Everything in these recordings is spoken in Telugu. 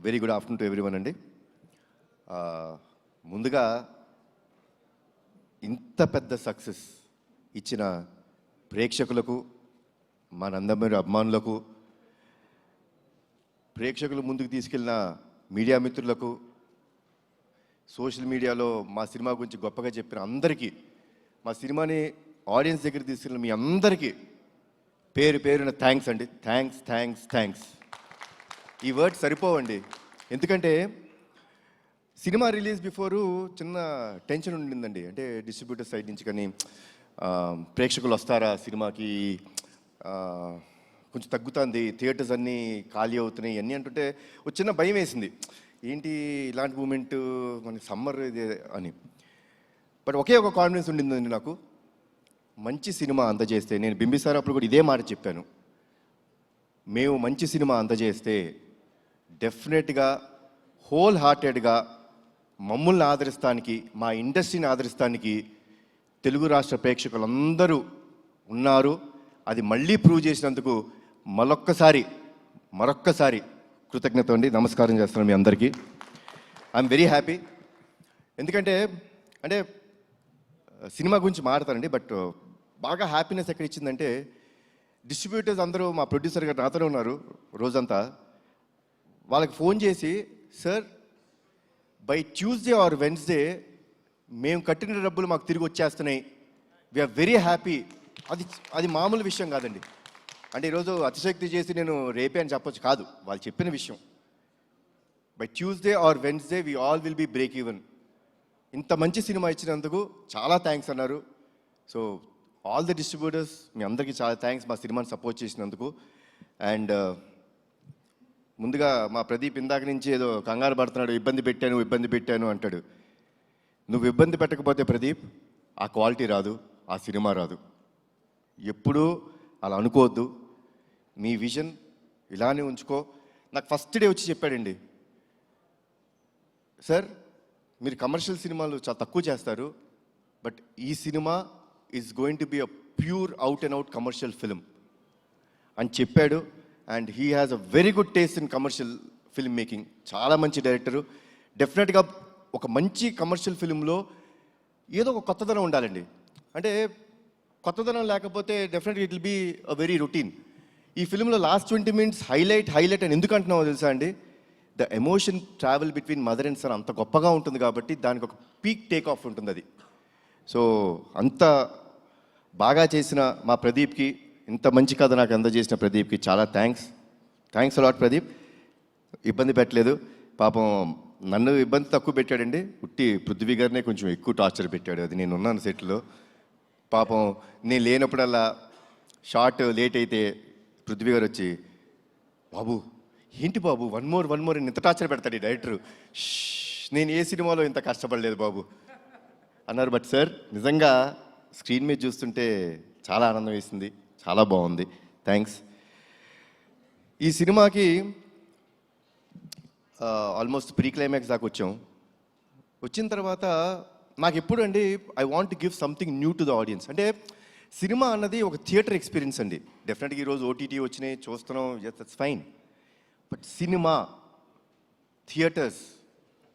Very good afternoon to everyone అండి. ముందుగా ఇంత పెద్ద సక్సెస్ ఇచ్చిన ప్రేక్షకులకు, మా నందమూరి అభిమానులకు, ప్రేక్షకులు ముందుకు తీసుకెళ్ళిన మీడియా మిత్రులకు, సోషల్ మీడియాలో మా సినిమా గురించి గొప్పగా చెప్పిన అందరికీ, మా సినిమాని ఆడియన్స్ దగ్గర తీసుకెళ్ళిన మీ అందరికీ పేరు పేరున థ్యాంక్స్ అండి. Thanks thanks thanks. ఈ వర్డ్ సరిపోవండి. ఎందుకంటే సినిమా రిలీజ్ బిఫోరు చిన్న టెన్షన్ ఉండిందండి. అంటే డిస్ట్రిబ్యూటర్ సైడ్ నుంచి కానీ ప్రేక్షకులు వస్తారా సినిమాకి, కొంచెం తగ్గుతుంది, థియేటర్స్ అన్నీ ఖాళీ అవుతున్నాయి అన్నీ అంటుంటే ఒక చిన్న భయం వేసింది. ఏంటి ఇలాంటి మూమెంట్ మనకి సమ్మర్ ఇది అని. బట్ ఒకే ఒక కాన్ఫిడెన్స్ ఉండిందండి నాకు. మంచి సినిమా అందజేస్తే, నేను బింబిసార్ అప్పుడు కూడా ఇదే మాట చెప్పాను, మేము మంచి సినిమా అందజేస్తే డెఫినెట్గా హోల్ హార్టెడ్గా మమ్మల్ని ఆదరిస్తానికి, మా ఇండస్ట్రీని ఆదరిస్తానికి తెలుగు రాష్ట్ర ప్రేక్షకులందరూ ఉన్నారు. అది మళ్ళీ ప్రూవ్ చేసినందుకు మరొక్కసారి కృతజ్ఞత అండి. నమస్కారం చేస్తున్నాను మీ అందరికీ. I'm very happy. ఎందుకంటే సినిమా గురించి మాట్లాడతానండి, బట్ బాగా హ్యాపీనెస్ ఎక్కడ ఇచ్చిందంటే డిస్ట్రిబ్యూటర్స్ అందరూ, మా ప్రొడ్యూసర్ గారు నాతోనే ఉన్నారు రోజంతా, వాళ్ళకి ఫోన్ చేసి, sir by Tuesday or Wednesday మేము కట్టిన డబ్బులు మాకు తిరిగి వచ్చేస్తున్నాయి, వీఆర్ వెరీ హ్యాపీ. అది మామూలు విషయం కాదండి. అంటే ఈరోజు అతిశక్తి చేసి నేను రేపే అని చెప్పొచ్చు కాదు, వాళ్ళు చెప్పిన విషయం. By Tuesday or Wednesday we all will be break even. ఇంత మంచి సినిమా ఇచ్చినందుకు చాలా థ్యాంక్స్ అన్నారు. సో ఆల్ ది డిస్ట్రిబ్యూటర్స్, మీ అందరికీ చాలా థ్యాంక్స్ మా సినిమాని సపోర్ట్ చేసినందుకు. అండ్ ముందుగా మా ప్రదీప్ ఇందాక నుంచి ఏదో కంగారు పడుతున్నాడు, ఇబ్బంది పెట్టాను అంటాడు. నువ్వు ఇబ్బంది పెట్టకపోతే ప్రదీప్ ఆ క్వాలిటీ రాదు, ఆ సినిమా రాదు. ఎప్పుడూ అలా అనుకోవద్దు. మీ విజన్ ఇలానే ఉంచుకో. నాకు ఫస్ట్ డే వచ్చి చెప్పాడండి, సార్ మీరు కమర్షియల్ సినిమాలు చాలా తక్కువ చేస్తారు, బట్ ఈ cinema is going to be a pure out and out commercial film అని చెప్పాడు. And he has a very good taste in commercial film making. చాలా మంచి డైరెక్టరు. డెఫినెట్గా ఒక మంచి కమర్షియల్ ఫిల్మ్లో ఏదో ఒక కొత్తదనం ఉండాలండి. అంటే కొత్తదనం లేకపోతే డెఫినెట్గా it will be a very routine. ఈ ఫిల్మ్లో లాస్ట్ 20 minutes హైలైట్ అని ఎందుకు అంటున్నావో తెలుసా అండి? The emotion travel between mother and son అంత గొప్పగా ఉంటుంది కాబట్టి దానికి ఒక పీక్ టేక్ ఆఫ్ ఉంటుంది అది. సో అంత బాగా చేసిన మా ప్రదీప్కి, ఇంత మంచి కథ నాకు అందజేసిన ప్రదీప్కి చాలా థ్యాంక్స్ అలాట్ ప్రదీప్. ఇబ్బంది పెట్టలేదు పాపం. నన్ను ఇబ్బంది తక్కువ పెట్టాడండి, ఉట్టి పృథ్వీ గారినే కొంచెం ఎక్కువ టార్చర్ పెట్టాడు. అది నేను ఉన్నాను సెట్లో. పాపం నేను లేనప్పుడల్లా షార్ట్ లేట్ అయితే పృథ్వీ గారు వచ్చి, బాబు ఏంటి బాబు వన్ మోర్ అని ఇంత టార్చర్ పెడతాడు ఈ డైరెక్టరు. నేను ఏ సినిమాలో ఇంత కష్టపడలేదు బాబు అన్నారు. బట్ సార్ నిజంగా స్క్రీన్ మీద చూస్తుంటే చాలా ఆనందం వేసింది, చాలా బాగుంది. థ్యాంక్స్. ఈ సినిమాకి ఆల్మోస్ట్ ప్రీ క్లైమాక్స్ దాకా వచ్చిన తర్వాత నాకు ఎప్పుడు అండి I want to give something new to the audience. అంటే సినిమా అన్నది ఒక థియేటర్ ఎక్స్పీరియన్స్ అండి. డెఫినెట్గా ఈరోజు ఓటీటీ వచ్చినాయి, చూస్తున్నాం, that's fine. But cinema theatres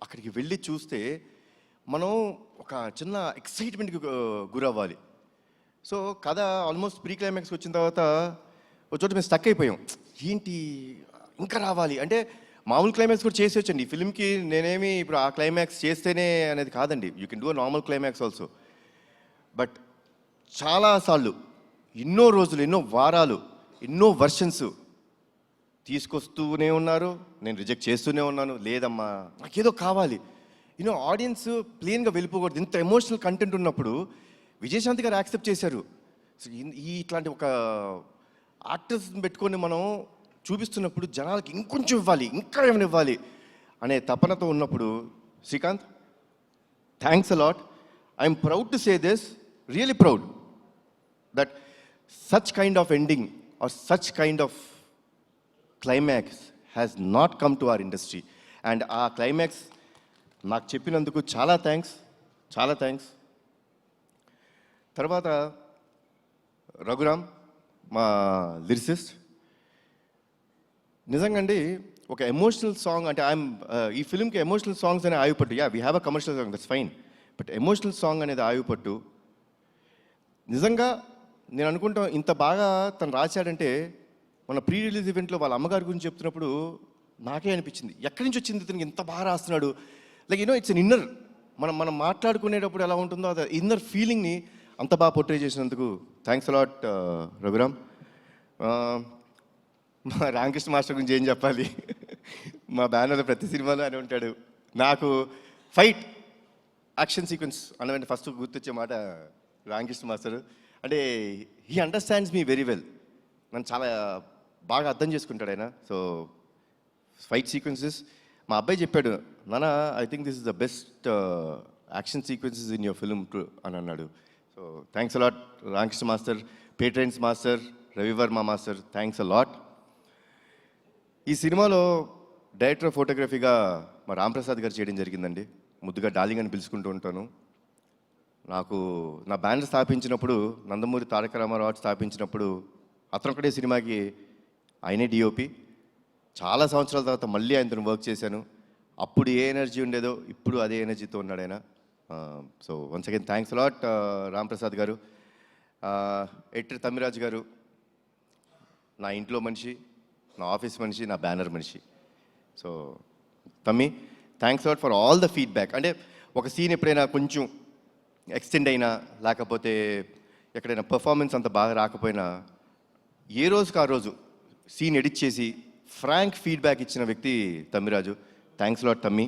అక్కడికి వెళ్ళి చూస్తే మనం ఒక చిన్న ఎక్సైట్మెంట్కి గురవ్వాలి. సో కథ ఆల్మోస్ట్ ప్రీ క్లైమాక్స్కి వచ్చిన తర్వాత ఒక చోట మేము స్టక్ అయిపోయాం. ఏంటి ఇంకా రావాలి అంటే, మామూలు క్లైమాక్స్ కూడా చేసి వచ్చండి ఈ ఫిల్మ్కి. నేనేమి ఇప్పుడు ఆ క్లైమాక్స్ చేస్తేనే అనేది కాదండి, you can do a normal climax also. But చాలాసార్లు, ఎన్నో రోజులు, ఎన్నో వారాలు, ఎన్నో వర్షన్స్ తీసుకొస్తూనే ఉన్నారు, నేను రిజెక్ట్ చేస్తూనే ఉన్నాను. లేదమ్మా నాకేదో కావాలి, ఆడియన్స్ ప్లెయిన్గా వెళ్ళిపోకూడదు. ఇంత ఎమోషనల్ కంటెంట్ ఉన్నప్పుడు విజయశాంతి గారు యాక్సెప్ట్ చేశారు. సో ఇట్లాంటి ఒక యాక్టర్స్ని పెట్టుకొని మనం చూపిస్తున్నప్పుడు జనాలకి ఇంకొంచెం ఇవ్వాలి, ఇంకా ఏమైనా ఇవ్వాలి అనే తపనతో ఉన్నప్పుడు, Srikanth thanks a lot. I'm proud to say this, really proud that such kind of ending or such kind of climax has not come to our industry. And ఆ క్లైమాక్స్ నాకు చెప్పినందుకు చాలా థ్యాంక్స్. తర్వాత రఘురామ్ మా లిరిసిస్ట్, నిజంగా అండి ఒక ఎమోషనల్ సాంగ్ అంటే ఈ ఫిల్మ్కి ఎమోషనల్ సాంగ్స్ అనే ఆయుపట్టు. We have a commercial song, that's fine. But emotional song అనేది ఆయుపట్టు. నిజంగా నేను అనుకుంటాం ఇంత బాగా తను రాశాడంటే మన ప్రీ రిలీజ్ ఈవెంట్లో వాళ్ళ అమ్మగారి గురించి చెప్తున్నప్పుడు నాకే అనిపించింది, ఎక్కడి నుంచి వచ్చింది ఇతనికి ఇంత బాగా రాస్తున్నాడు. లైక్ ఇట్స్ అన్ ఇన్నర్, మనం మనం మాట్లాడుకునేటప్పుడు ఎలా ఉంటుందో అది ఇన్నర్ ఫీలింగ్ని అంత బాగా పోర్ట్రే చేసినందుకు థ్యాంక్స్ అలాట్ రఘురామ్. మా రామకృష్ణ మాస్టర్ గురించి ఏం చెప్పాలి, మా బ్యానర్ ప్రతి సినిమాలో అని ఉంటాడు. నాకు ఫైట్ యాక్షన్ సీక్వెన్స్ అన్నవంటే ఫస్ట్ గుర్తొచ్చే మాట రామకృష్ణ మాస్టర్. అంటే he understands me very well, నన్ను చాలా బాగా అర్థం చేసుకుంటాడు ఆయన. సో ఫైట్ సీక్వెన్సెస్ మా అబ్బాయి చెప్పాడు, నాన్న I think this is the best action sequences in your film అని అన్నాడు. So thanks a lot Ramakrishna master, పేట్రైన్స్ master, Ravi Varma master, thanks a lot. ఈ సినిమాలో డైరెక్టర్ ఆఫ్ ఫోటోగ్రఫీగా మా రాంప్రసాద్ గారు చేయడం జరిగిందండి. ముద్దుగా డార్లింగ్ అని పిలుచుకుంటూ ఉంటాను. నాకు నా బ్యానర్ స్థాపించినప్పుడు, నందమూరి తారక రామారావు స్థాపించినప్పుడు అతను ఒకటే సినిమాకి ఆయనే డిఓపి. చాలా సంవత్సరాల తర్వాత మళ్ళీ ఆయనతో వర్క్ చేశాను. అప్పుడు ఏ ఎనర్జీ ఉండేదో ఇప్పుడు అదే ఎనర్జీతో ఉన్నాడు ఆయన. So once again thanks a lot Ramprasad గారు. ఎట్టర్ తమ్మిరాజు గారు నా ఇంట్లో మనిషి, నా ఆఫీస్ మనిషి, నా బ్యానర్ మనిషి. సో తమ్మి thanks a lot for all the feedback. అంటే ఒక సీన్ ఎప్పుడైనా కొంచెం ఎక్స్టెండ్ అయినా, లేకపోతే ఎక్కడైనా పర్ఫార్మెన్స్ అంత బాగా రాకపోయినా, ఏ రోజుకి ఆ రోజు సీన్ ఎడిట్ చేసి ఫ్రాంక్ ఫీడ్బ్యాక్ ఇచ్చిన వ్యక్తి తమ్మిరాజు. థ్యాంక్స్ లాట్ తమ్మి.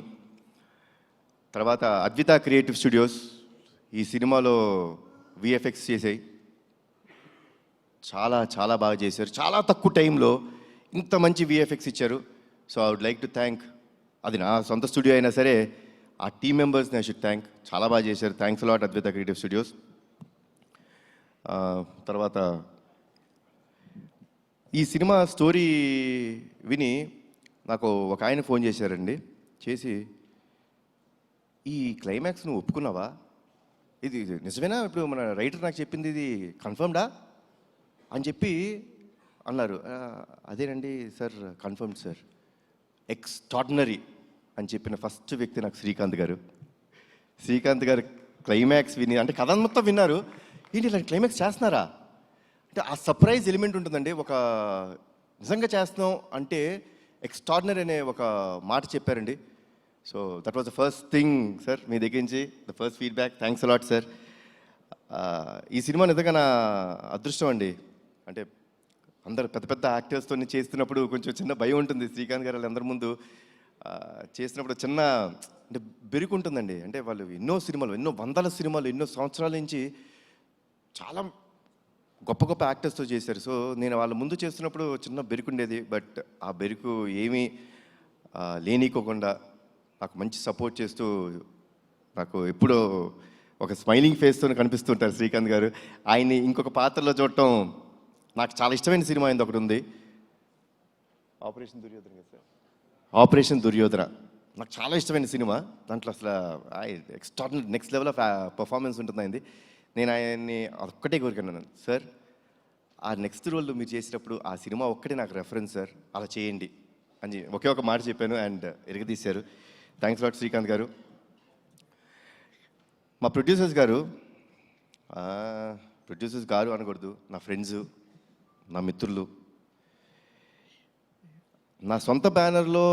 తర్వాత అద్విత క్రియేటివ్ స్టూడియోస్ ఈ సినిమాలో విఎఫ్ఎక్స్ చేసాయి, చాలా చాలా బాగా చేశారు. చాలా తక్కువ టైంలో ఇంత మంచి విఎఫ్ఎక్స్ ఇచ్చారు. So I would like to thank, అది నా సొంత స్టూడియో అయినా సరే ఆ టీమ్ మెంబర్స్ని ఐ షుడ్ థ్యాంక్. చాలా బాగా చేశారు. Thanks lot Advitha creative studios. తర్వాత ఈ సినిమా స్టోరీ విని నాకు ఒక ఆయన ఫోన్ చేశారండి. చేసి, ఈ క్లైమాక్స్ నువ్వు ఒప్పుకున్నావా, ఇది నిజమేనా, ఇప్పుడు మన రైటర్ నాకు చెప్పింది ఇది కన్ఫర్మ్డా అని చెప్పి అన్నారు. అదేనండి సార్, కన్ఫర్మ్డ్ సార్, ఎక్స్ట్రాడినరీ అని చెప్పిన ఫస్ట్ వ్యక్తి నాకు శ్రీకాంత్ గారు. శ్రీకాంత్ గారు క్లైమాక్స్ విని, అంటే కథ మొత్తం విన్నారు, ఏంటి ఇలాంటి క్లైమాక్స్ చేస్తున్నారా అంటే ఆ సర్ప్రైజ్ ఎలిమెంట్ ఉంటుందండి. ఒక నిజంగా చేస్తున్నాం అంటే ఎక్స్ట్రాడినరీ అనే ఒక మాట చెప్పారండి. So that was the first thing sir, మీ దగ్గర నుంచి the first feedback. Thanks a lot sir. ఈ సినిమా నిజంగా నా అదృష్టం అండి. అంటే అందరు పెద్ద పెద్ద యాక్టర్స్తో చేస్తున్నప్పుడు కొంచెం చిన్న భయం ఉంటుంది. శ్రీకాంత్ గారు అందరి ముందు చేసినప్పుడు చిన్న అంటే బెరుకు ఉంటుందండి. అంటే వాళ్ళు ఎన్నో సినిమాలు, ఎన్నో వందల సినిమాలు, ఎన్నో సంవత్సరాల నుంచి చాలా గొప్ప గొప్ప యాక్టర్స్తో చేశారు. సో నేను వాళ్ళ ముందు చేస్తున్నప్పుడు చిన్న బెరుకు ఉండేది. బట్ ఆ బెరుకు ఏమీ లేనికోకుండా నాకు మంచి సపోర్ట్ చేస్తూ, నాకు ఎప్పుడూ ఒక స్మైలింగ్ ఫేస్తో కనిపిస్తుంటారు శ్రీకాంత్ గారు. ఆయన్ని ఇంకొక పాత్రలో చూడటం నాకు చాలా ఇష్టమైన సినిమా అయింది ఒకటి ఉంది, ఆపరేషన్ దుర్యోధన కదా సార్. ఆపరేషన్ దుర్యోధన నాకు చాలా ఇష్టమైన సినిమా. దాంట్లో అసలు extraordinary next level of performance ఉంటుంది అయింది. నేను ఆయన్ని ఒక్కటే కోరుకున్నాను, సార్ ఆ నెక్స్ట్ రోల్ మీరు చేసినప్పుడు ఆ సినిమా ఒక్కటే నాకు రెఫరెన్స్ సార్, అలా చేయండి అని ఒకే ఒక మాట చెప్పాను అండ్ ఎరగదీశారు. థ్యాంక్స్ లాట్ శ్రీకాంత్ గారు. మా ప్రొడ్యూసర్స్ గారు అనకూడదు, నా ఫ్రెండ్స్, నా మిత్రులు. నా సొంత బ్యానర్లో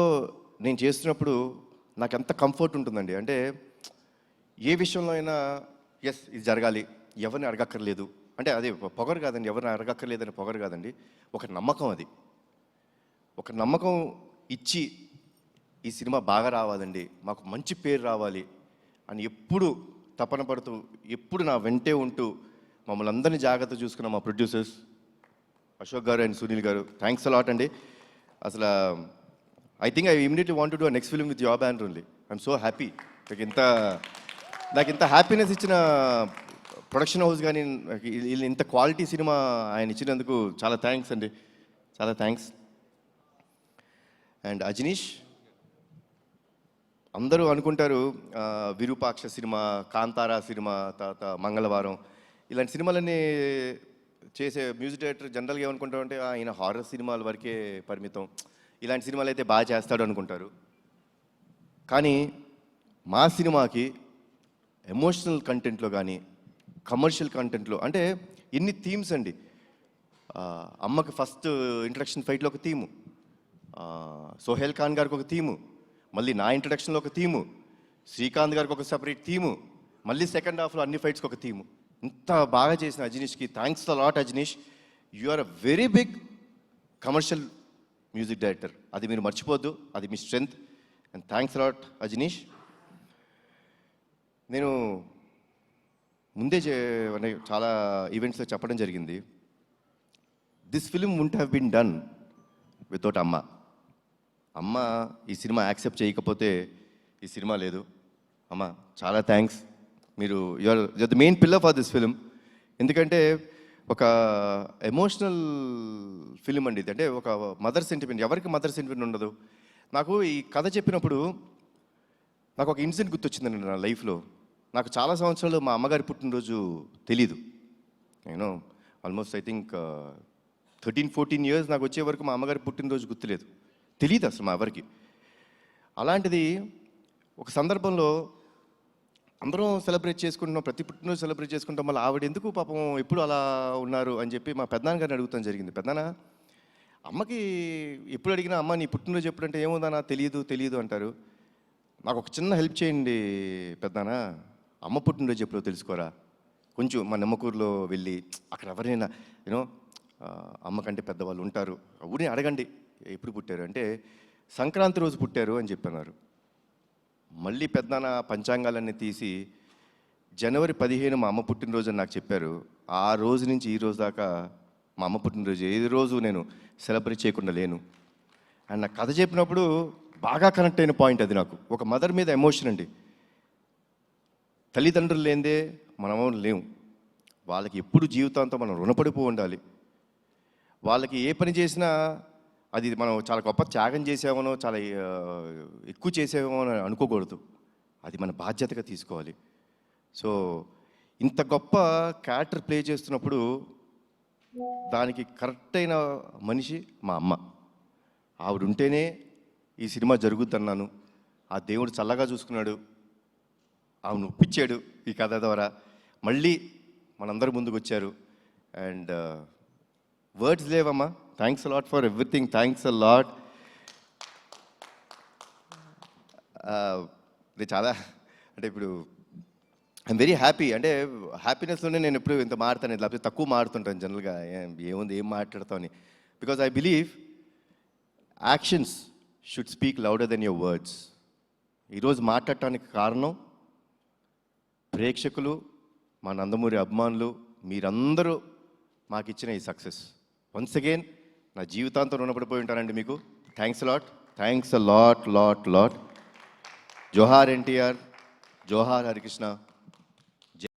నేను చేస్తున్నప్పుడు నాకు ఎంత కంఫర్ట్ ఉంటుందండి. అంటే ఏ విషయంలో అయినా ఎస్ ఇది జరగాలి, ఎవరిని అడగక్కర్లేదు, అంటే అదే పొగరు కాదండి, ఎవరిని అడగక్కర్లేదని పొగరు కాదండి, ఒక నమ్మకం. అది ఒక నమ్మకం ఇచ్చి ఈ సినిమా బాగా రావాలండి, మాకు మంచి పేరు రావాలి అని ఎప్పుడు తపన పడుతూ, ఎప్పుడు నా వెంటే ఉంటూ మమ్మల్ని అందరినీ జాగ్రత్త చూసుకున్న మా ప్రొడ్యూసర్స్ అశోక్ గారు అండ్ సునీల్ గారు, థ్యాంక్స్ అలాట్ అండి. అసలు I think I immediately want to do next film with your banner only. I'm so happy. నాకు ఇంత హ్యాపీనెస్ ఇచ్చిన ప్రొడక్షన్ హౌస్ కానీ ఇంత క్వాలిటీ సినిమా ఆయన ఇచ్చినందుకు చాలా థ్యాంక్స్ అండి, చాలా థ్యాంక్స్. అండ్ అజనీష్, అందరూ అనుకుంటారు విరూపాక్ష సినిమా, కాంతారా సినిమా, తర్వాత మంగళవారం, ఇలాంటి సినిమాలన్నీ చేసే మ్యూజిక్ డైరెక్టర్ జనరల్గా ఏమనుకుంటామంటే ఈయన హారర్ సినిమాల వరకే పరిమితం, ఇలాంటి సినిమాలు అయితే బాగా చేస్తాడు అనుకుంటారు. కానీ మా సినిమాకి ఎమోషనల్ కంటెంట్లో కానీ కమర్షియల్ కంటెంట్లో అంటే ఎన్ని థీమ్స్ అండి. అమ్మకి ఫస్ట్ ఇంట్రడక్షన్ ఫైట్లో ఒక థీము, సోహెల్ ఖాన్ గారికి ఒక థీము, మళ్ళీ నా ఇంట్రడక్షన్లో ఒక థీము, శ్రీకాంత్ గారికి ఒక సెపరేట్ థీము, మళ్ళీ సెకండ్ హాఫ్లో అన్ని ఫైట్స్కి ఒక థీము. ఇంత బాగా చేసిన అజనీష్కి thanks a lot. Ajaneesh, you are a very big commercial music director. అది మీరు మర్చిపోద్దు, అది మీ strength. And thanks lot Ajaneesh. నేను ముందే చాలా ఈవెంట్స్లో చెప్పడం జరిగింది, this film won't have been done without అమ్మ. అమ్మ ఈ సినిమా యాక్సెప్ట్ చేయకపోతే ఈ సినిమా లేదు. అమ్మ చాలా థ్యాంక్స్. మీరు you are the main pillar for this film. ఎందుకంటే ఒక ఎమోషనల్ ఫిలిం అండి ఇది. అంటే ఒక మదర్ సెంటిమెంట్. ఎవరికి మదర్ సెంటిమెంట్ ఉండదు? నాకు ఈ కథ చెప్పినప్పుడు నాకు ఒక ఇన్సిడెంట్ గుర్తొచ్చిందండి నా లైఫ్లో. నాకు చాలా సంవత్సరాలు మా అమ్మగారి పుట్టినరోజు తెలీదు. నేను ఆల్మోస్ట్ ఐ థింక్ 13-14 ఇయర్స్ నాకు వచ్చే వరకు మా అమ్మగారి పుట్టినరోజు గుర్తులేదు, తెలియదు అసలు మా ఎవరికి. అలాంటిది ఒక సందర్భంలో అందరం సెలబ్రేట్ చేసుకుంటున్నాం, ప్రతి పుట్టినరోజు సెలబ్రేట్ చేసుకుంటాం, మళ్ళీ ఆవిడ ఎందుకు పాపం ఎప్పుడు అలా ఉన్నారు అని చెప్పి మా పెద్దనాన్న గారిని అడుగుతాం జరిగింది. పెద్దనాన్న, అమ్మకి ఎప్పుడు అడిగినా అమ్మ నీ పుట్టినరోజు ఎప్పుడంటే ఏముందన్నా తెలియదు అంటారు. నాకు ఒక చిన్న హెల్ప్ చేయండి పెద్దనాన్న, అమ్మ పుట్టినరోజు ఎప్పుడో తెలుసుకోరా, కొంచెం మా నిమ్మకూరులో వెళ్ళి అక్కడ ఎవరైనా యూనో అమ్మ కంటే పెద్దవాళ్ళు ఉంటారు, ఊరిని అడగండి ఎప్పుడు పుట్టారు అంటే సంక్రాంతి రోజు పుట్టారు అని చెప్పన్నారు. మళ్ళీ పెద్దనాన్న పంచాంగాలన్నీ తీసి జనవరి 15 మా అమ్మ పుట్టినరోజు అని నాకు చెప్పారు. ఆ రోజు నుంచి ఈ రోజు దాకా మా అమ్మ పుట్టినరోజు ఏ రోజు నేను సెలబ్రేట్ చేయకుండా లేను. అండ్ నాకు కథ చెప్పినప్పుడు బాగా కనెక్ట్ అయిన పాయింట్ అది. నాకు ఒక మదర్ మీద ఎమోషన్ అండి. తల్లిదండ్రులు లేనిదే మనం లేము. వాళ్ళకి ఎప్పుడు జీవితాంతం మనం రుణపడిపో ఉండాలి. వాళ్ళకి ఏ పని చేసినా అది మనం చాలా గొప్ప త్యాగం చేసామనో చాలా ఎక్కువ చేసామో అని అనుకోకూడదు. అది మన బాధ్యతగా తీసుకోవాలి. సో ఇంత గొప్ప క్యారెక్టర్ ప్లే చేస్తున్నప్పుడు దానికి కరెక్ట్ అయిన మనిషి మా అమ్మ. ఆవిడ ఉంటేనే ఈ సినిమా జరుగుద్దన్నాను. ఆ దేవుడు చల్లగా చూసుకున్నాడు, ఆవిడ ఒప్పించాడు ఈ కథ ద్వారా. మళ్ళీ మనందరి ముందుకు వచ్చారు. అండ్ వర్డ్స్ లేవమ్మా. Thanks a lot for everything. Thanks a lot. చాలా అంటే ఇప్పుడు ఐఎమ్ వెరీ హ్యాపీ. అంటే హ్యాపీనెస్లోనే నేను ఎప్పుడు ఇంత మాడతాను, లేకపోతే తక్కువ మాడుతుంటాను జనరల్గా. ఏముంది ఏం మాట్లాడతావు అని. Because I believe actions should speak louder than your words. ఈరోజు మాట్లాడటానికి కారణం ప్రేక్షకులు, మా నందమూరి అభిమానులు, మీరందరూ మాకు ఇచ్చిన ఈ సక్సెస్. వన్స్ అగైన్ నా జీవితాంతం రుణపడిపోయి ఉంటానండి మీకు. Thanks lot. Thanks a lot lot lot. జోహార్ ఎన్టీఆర్, జోహార్ హరికృష్ణ.